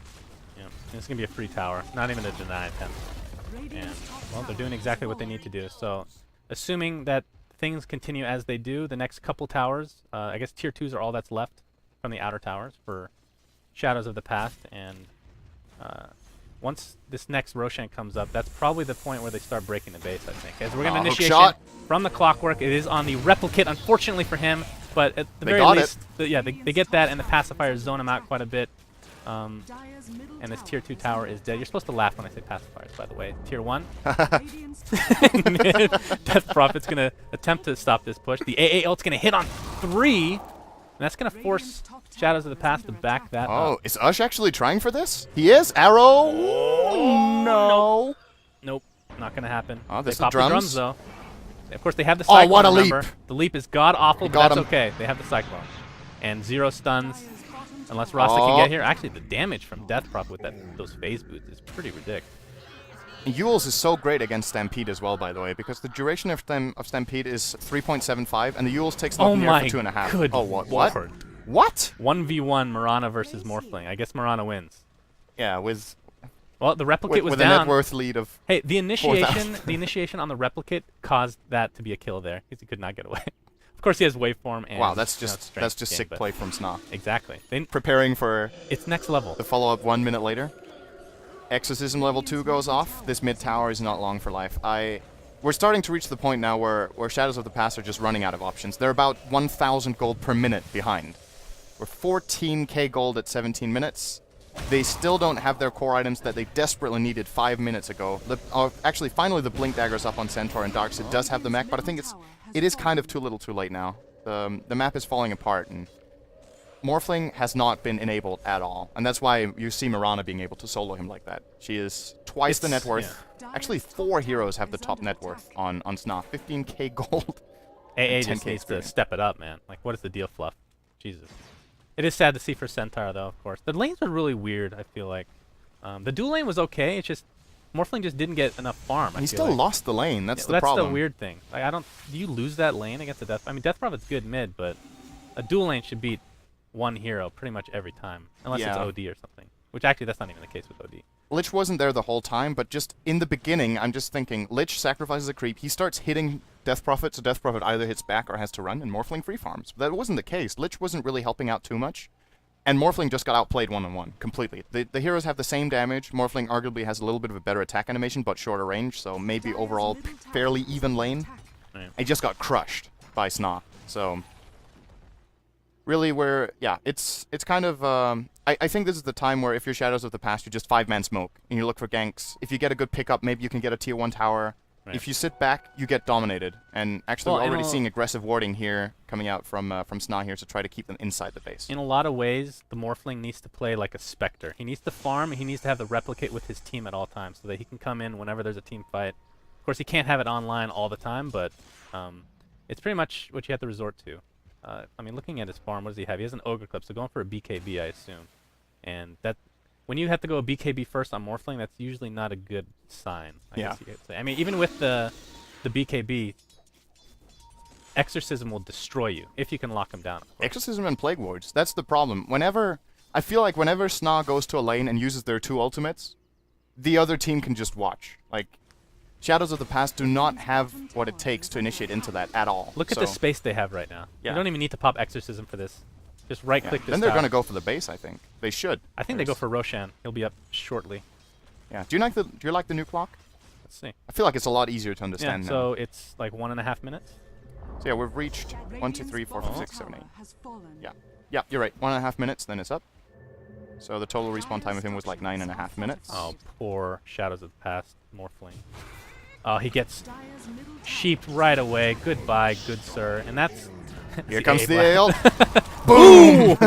Yeah, it's going to be a free tower, not even a deny attempt. And, well, they're doing exactly what they need to do. So, assuming that things continue as they do, the next couple towers, I guess tier 2s are all that's left from the outer towers for Shadows of the Past, and once this next Roshan comes up, that's probably the point where they start breaking the base, I think. As we're going to initiation from the Clockwork. It is on the Replicate, unfortunately for him, but at the very least, they get that, and the pacifiers zone him out quite a bit. And this tier 2 tower is dead. You're supposed to laugh when I say pacifiers, by the way. Tier 1. Death Prophet's going to attempt to stop this push. The AA ult's going to hit on 3. And that's going to force Shadows of the Past to back that up. Oh, is Ush actually trying for this? He is. Arrow. Oh, no. Nope. Not going to happen. Oh, they this pop is drums. the drums, though. Of course, they have the Cyclone, what a remember? leap. The leap is god-awful, but that's him. okay. They have the Cyclone. And 0 stuns, unless Rasta can get here. Actually, the damage from Death Prop with those phase boots is pretty ridiculous. Yule's is so great against Stampede as well, by the way, because the duration of Stampede is 3.75, and the Yule's takes up near for 2.5. Good oh, what? Lord. What? 1v1 Mirana versus Morphling. I guess Mirana wins. Yeah, with... Well, the Replicate was with down. a net worth lead of... Hey, the initiation on the Replicate caused that to be a kill there, because he could not get away. Of course, he has waveform and... Wow, that's just game, sick play from SNA. Exactly. Preparing for... It's next level. The follow-up 1 minute later. Exorcism level 2 goes off. This mid tower is not long for life. We're starting to reach the point now where Shadows of the Past are just running out of options. They're about 1,000 gold per minute behind. We're 14k gold at 17 minutes. They still don't have their core items that they desperately needed 5 minutes ago. Actually, finally the Blink Dagger's up on Centaur, and Darkseid does have the mech, but I think it is kind of too little too late now. The map is falling apart, and Morphling has not been enabled at all, and that's why you see Mirana being able to solo him like that. She is twice the net worth. Yeah. Actually, 4 heroes have the top net worth on SNA. 15k gold. AA just needs to step it up, man. Like, what is the deal, Fluff? Jesus. It is sad to see for Centaur, though, of course. The lanes are really weird, I feel like. The dual lane was okay, it's just... Morphling just didn't get enough farm, He still lost the lane, that's the problem. That's the weird thing. Like, do you lose that lane against the Death... I mean, Death Prophet's good mid, but a dual lane should beat one hero pretty much every time, unless it's OD or something. Which actually, that's not even the case with OD. Lich wasn't there the whole time, but just in the beginning, I'm just thinking, Lich sacrifices a creep, he starts hitting Death Prophet, so Death Prophet either hits back or has to run, and Morphling free farms. But that wasn't the case. Lich wasn't really helping out too much, and Morphling just got outplayed one-on-one, completely. The heroes have the same damage. Morphling arguably has a little bit of a better attack animation, but shorter range, so maybe overall fairly even lane. Right. He just got crushed by SNA. So really, it's kind of I think this is the time where if you're Shadows of the Past, you just 5-man smoke and you look for ganks. If you get a good pickup, maybe you can get a tier 1 tower. Right. If you sit back, you get dominated. And actually, Well, we're already seeing aggressive warding here coming out from SNA here to try to keep them inside the base. In a lot of ways, the Morphling needs to play like a Spectre. He needs to farm, he needs to have the replicate with his team at all times so that he can come in whenever there's a team fight. Of course, he can't have it online all the time, but it's pretty much what you have to resort to. I mean, looking at his farm, what does he have? He has an Ogre Clip, so going for a BKB, I assume. And that, when you have to go a BKB first on Morphling, that's usually not a good sign, I guess you could say. I mean, even with the BKB, Exorcism will destroy you if you can lock him down. Exorcism and Plague Wards, that's the problem. I feel like whenever SNA goes to a lane and uses their 2 ultimates, the other team can just watch. Like, Shadows of the Past do not have what it takes to initiate into that at all. Look at the space they have right now. Yeah. You don't even need to pop Exorcism for this. Just right-click this Then they're tower. going to go for the base, I think. They should. I think they go for Roshan. He'll be up shortly. Yeah. Do you like the new clock? Let's see. I feel like it's a lot easier to understand Yeah, now. so it's like 1.5 minutes. So yeah, we've reached 1, 2, 3, 4, 5, 6, 7, 8. Yeah. Yeah, you're right. 1.5 minutes, then it's up. So the total respawn time of him was like 9.5 minutes. Oh, poor Shadows of the Past Morphling. Oh, he gets sheeped right away. Goodbye, good sir. And that's... Here comes the ale. Boom!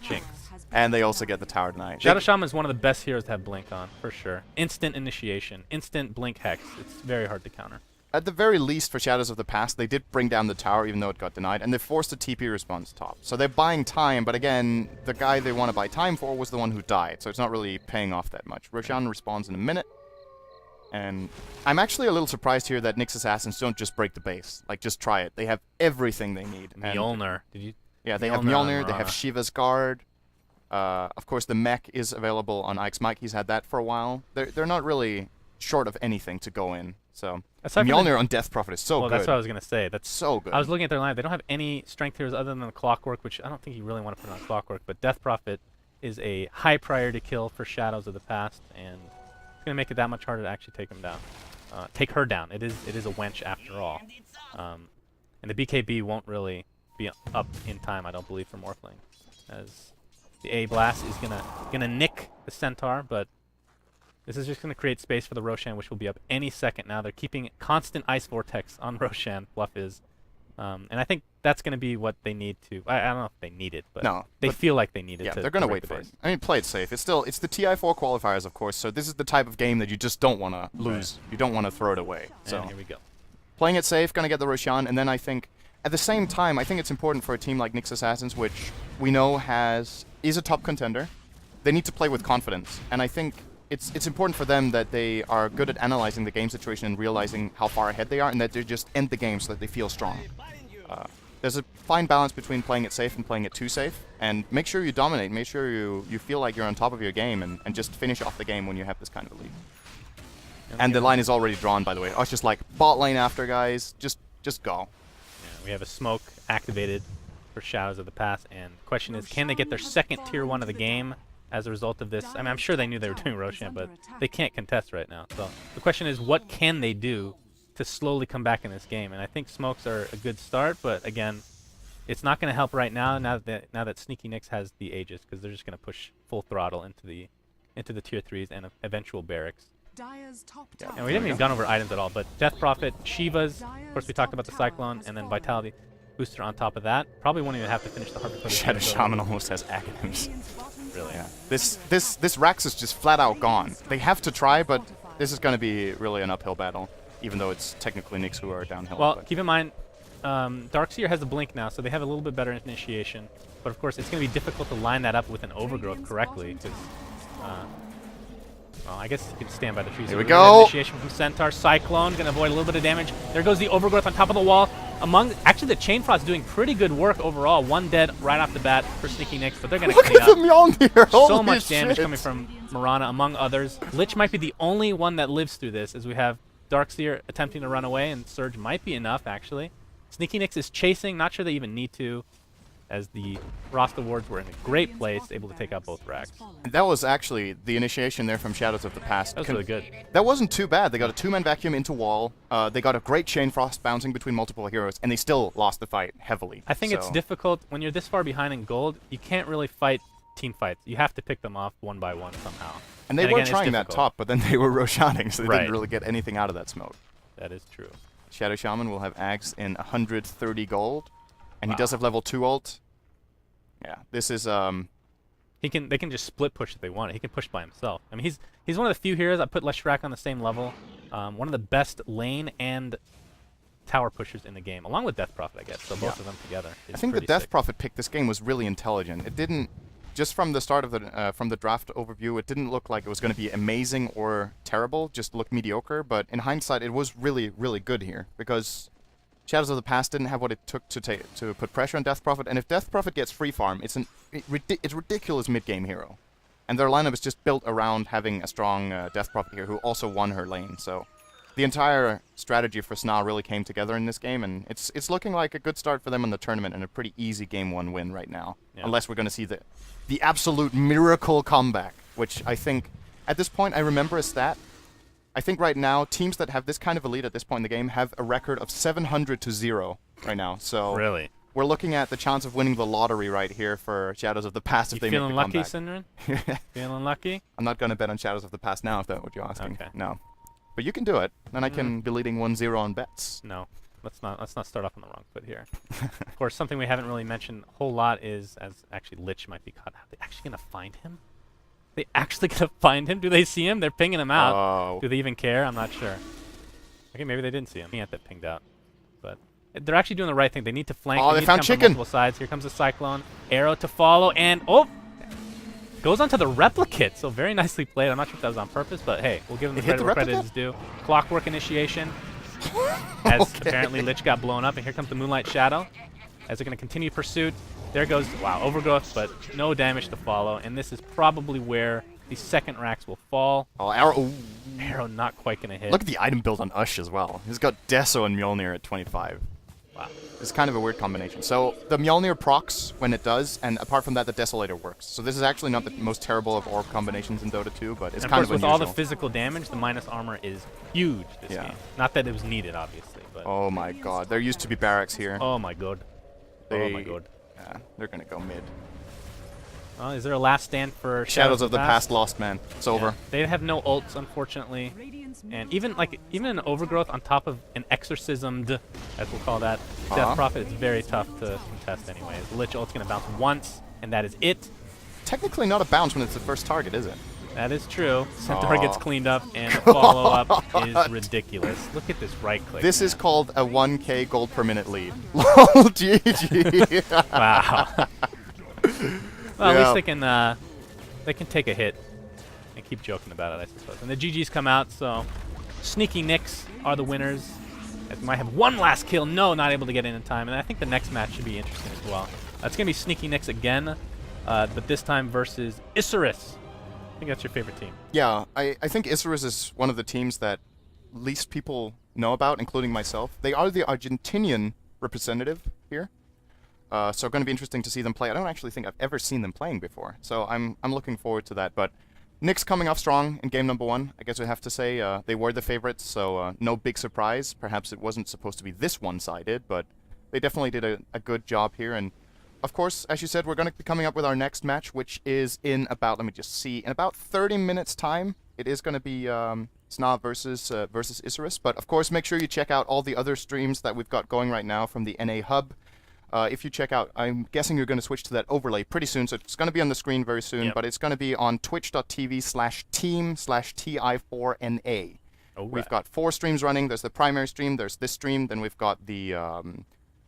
Jinx. And they also get the tower tonight. Shadow Shaman is one of the best heroes to have Blink on, for sure. Instant initiation. Instant Blink Hex. It's very hard to counter. At the very least, for Shadows of the Past, they did bring down the tower, even though it got denied, and they forced a TP response top. So they're buying time, but again, the guy they want to buy time for was the one who died, so it's not really paying off that much. Roshan responds in a minute, and I'm actually a little surprised here that Nyx Assassins don't just break the base. Like, just try it. They have everything they need. Mjolnir. Did you? Yeah, they have Mjolnir, they have Shiva's Guard. Of course, the mech is available on Ike's Mike. He's had that for a while. They're not really short of anything to go in. So Mjolnir on Death Prophet is so good. Well, that's what I was going to say. That's so good. I was looking at their line. They don't have any strength heroes other than the Clockwork, which I don't think you really want to put on Clockwork. But Death Prophet is a high priority kill for Shadows of the Past, and it's going to make it that much harder to actually take him down. Take her down. It is a wench after all. And the BKB won't really be up in time, I don't believe, for Morphling, as the A Blast is gonna nick the Centaur, but this is just going to create space for the Roshan, which will be up any second now. They're keeping constant Ice Vortex on Roshan, Fluff is. And I think that's going to be what they need to... I don't know if they need it, but they feel like they need it. Yeah, to they're going to wait for it. I mean, play it safe. It's the TI4 qualifiers, of course, so this is the type of game that you just don't want to lose. Right. You don't want to throw it away. So and here we go. Playing it safe, going to get the Roshan, and then I think... At the same time, I think it's important for a team like Nyx Assassins, which we know is a top contender. They need to play with confidence, and I think... It's important for them that they are good at analyzing the game situation and realizing how far ahead they are, and that they just end the game so that they feel strong. There's a fine balance between playing it safe and playing it too safe, and make sure you dominate, make sure you feel like you're on top of your game, and just finish off the game when you have this kind of a lead. And the line is already drawn, by the way. I was just like, bot lane after, guys, just go. Yeah, we have a smoke activated for Shadows of the Past, and the question is, can they get their second tier 1 of the game as a result of this? I mean, I'm sure they knew they were doing Roshan, but they can't contest right now. So the question is, what can they do to slowly come back in this game? And I think smokes are a good start, but again, it's not going to help right now. Now that Sneaky Nyx has the Aegis, because they're just going to push full throttle into the tier 3s and eventual barracks. Yeah. And we haven't even gone over items at all, but Death Prophet, Shiva's, of course we talked about the Cyclone, and then Vitality Booster on top of that. Probably won't even have to finish the Harpy. Shadow Shaman almost has Acronyms. Really? Yeah. This Rax is just flat out gone. They have to try, but this is going to be really an uphill battle, even though it's technically Nyx who are downhill. Well, keep in mind, Darkseer has the Blink now, so they have a little bit better initiation. But of course, it's going to be difficult to line that up with an Overgrowth correctly, because, well, I guess you can stand by the trees. Here we go. Initiation from Centaur. Cyclone, going to avoid a little bit of damage. There goes the Overgrowth on top of the wall. Actually, the Chain Frost doing pretty good work overall. One dead right off the bat for Sneaky Nyx, but they're going to clean up. Look at the Mjolnir! So much damage coming from Mirana, among others. Lich might be the only one that lives through this, as we have Darkseer attempting to run away, and Surge might be enough, actually. Sneaky Nyx is chasing, not sure they even need to. as the Frost Awards were in a great place, able to take out both racks. And that was actually the initiation there from Shadows of the Past. That was really good. That wasn't too bad. They got a 2-man vacuum into wall. They got a great Chain Frost bouncing between multiple heroes, and they still lost the fight heavily. I think it's difficult when you're this far behind in gold. You can't really fight team fights. You have to pick them off one by one somehow. And they were trying that top, but then they were Roshaning, so they didn't really get anything out of that smoke. That is true. Shadow Shaman will have Ags in 130 gold, and he does have level 2 ult. Yeah, this is they can just split push if they want it. He can push by himself. I mean, he's one of the few heroes I put Leshrac on the same level. One of the best lane and tower pushers in the game, along with Death Prophet, I guess. So both of them together. I think the Death Prophet pick this game was really intelligent. It didn't, just from the start of the from the draft overview, it didn't look like it was going to be amazing or terrible. Just looked mediocre. But in hindsight, it was really, really good here because Shadows of the Past didn't have what it took to put pressure on Death Prophet, and if Death Prophet gets free farm, it's ridiculous mid-game hero, and their lineup is just built around having a strong Death Prophet here who also won her lane. So the entire strategy for SNA really came together in this game, and it's looking like a good start for them in the tournament and a pretty easy game 1 win right now, unless we're going to see the absolute miracle comeback, which I think at this point I remember a stat. I think right now, teams that have this kind of a lead at this point in the game have a record of 700-0 right now. So really, we're looking at the chance of winning the lottery right here for Shadows of the Past if they make the comeback. You feeling lucky, Synderen? Feeling lucky? I'm not going to bet on Shadows of the Past now, if that's what you're asking. Okay. No. But you can do it. Then I can be leading 1-0 on bets. No. Let's not start off on the wrong foot here. Of course, something we haven't really mentioned a whole lot is, as actually Lich might be caught. Are they actually going to find him? They actually gonna find him? Do they see him? They're pinging him out. Oh. Do they even care? I'm not sure. Okay, maybe they didn't see him. He had that pinged out. But they're actually doing the right thing. They need to flank. Oh, they found Chicken. From multiple sides. Here comes the Cyclone. Arrow to follow, and goes onto the replicate. So very nicely played. I'm not sure if that was on purpose, but hey, we'll give him the credit where credit is due. Clockwork initiation. As apparently Lich got blown up, and here comes the Moonlight Shadow. As they're going to continue pursuit. There goes, wow, Overgrowth, but no damage to follow. And this is probably where the second racks will fall. Oh, Arrow. Ooh. Arrow not quite going to hit. Look at the item build on Ush as well. He's got Deso and Mjolnir at 25. Wow. It's kind of a weird combination. So the Mjolnir procs when it does, and apart from that, the Desolator works. So this is actually not the most terrible of orb combinations in Dota 2, but it's kind of unusual. With all the physical damage, the minus armor is huge this game. Not that it was needed, obviously. But oh my god. There used to be barracks here. Oh my god. Oh my god. Yeah, they're going to go mid. Well, is there a last stand for Shadows of the Past lost, man. It's over. They have no ults, unfortunately. And even an Overgrowth on top of an Exorcismed, as we'll call that, Death Prophet, it's very tough to contest anyways. The Lich ult's going to bounce once, and that is it. Technically not a bounce when it's the first target, is it? That is true. Centaur gets cleaned up, and the follow-up is ridiculous. Look at this right-click. This is called a 1k gold per minute lead. Lol, GG. Wow. Well, at least they can take a hit and keep joking about it, I suppose. And the GGs come out, so Sneaky Nicks are the winners. As we might have one last kill. No, not able to get in time. And I think the next match should be interesting as well. It's going to be Sneaky Nicks again, but this time versus Isurus. I think that's your favorite team. Yeah, I think Isurus is one of the teams that least people know about, including myself. They are the Argentinian representative here. So going to be interesting to see them play. I don't actually think I've ever seen them playing before, so I'm looking forward to that. But Nyx coming off strong in game number 1. I guess we have to say they were the favorites, so no big surprise. Perhaps it wasn't supposed to be this one-sided, but they definitely did a good job here. And of course, as you said, we're going to be coming up with our next match, which is in about, let me just see, in about 30 minutes time. It is going to be SNA versus Isurus. But of course, make sure you check out all the other streams that we've got going right now from the NA Hub. If you check out, I'm guessing you're going to switch to that overlay pretty soon, so it's going to be on the screen very soon, but it's going to be on twitch.tv/team/TI4NA. We've got 4 streams running. There's the primary stream, there's this stream, then we've got the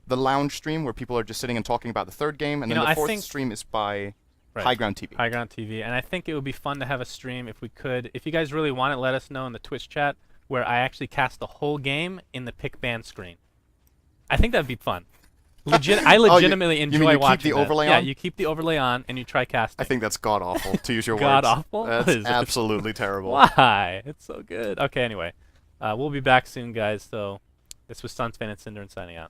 lounge stream where people are just sitting and talking about the third game, and then the 4th stream is by High Ground TV. High Ground TV, and I think it would be fun to have a stream if we could. If you guys really want it, let us know in the Twitch chat where I actually cast the whole game in the pick ban screen. I think that'd be fun. I legitimately enjoy watching keep the overlay on? Yeah, you keep the overlay on and you try casting. I think that's god-awful, to use your words. God-awful? That's absolutely terrible. Why? It's so good. Okay, anyway. We'll be back soon, guys. So this was Sunsfan and Synderen signing out.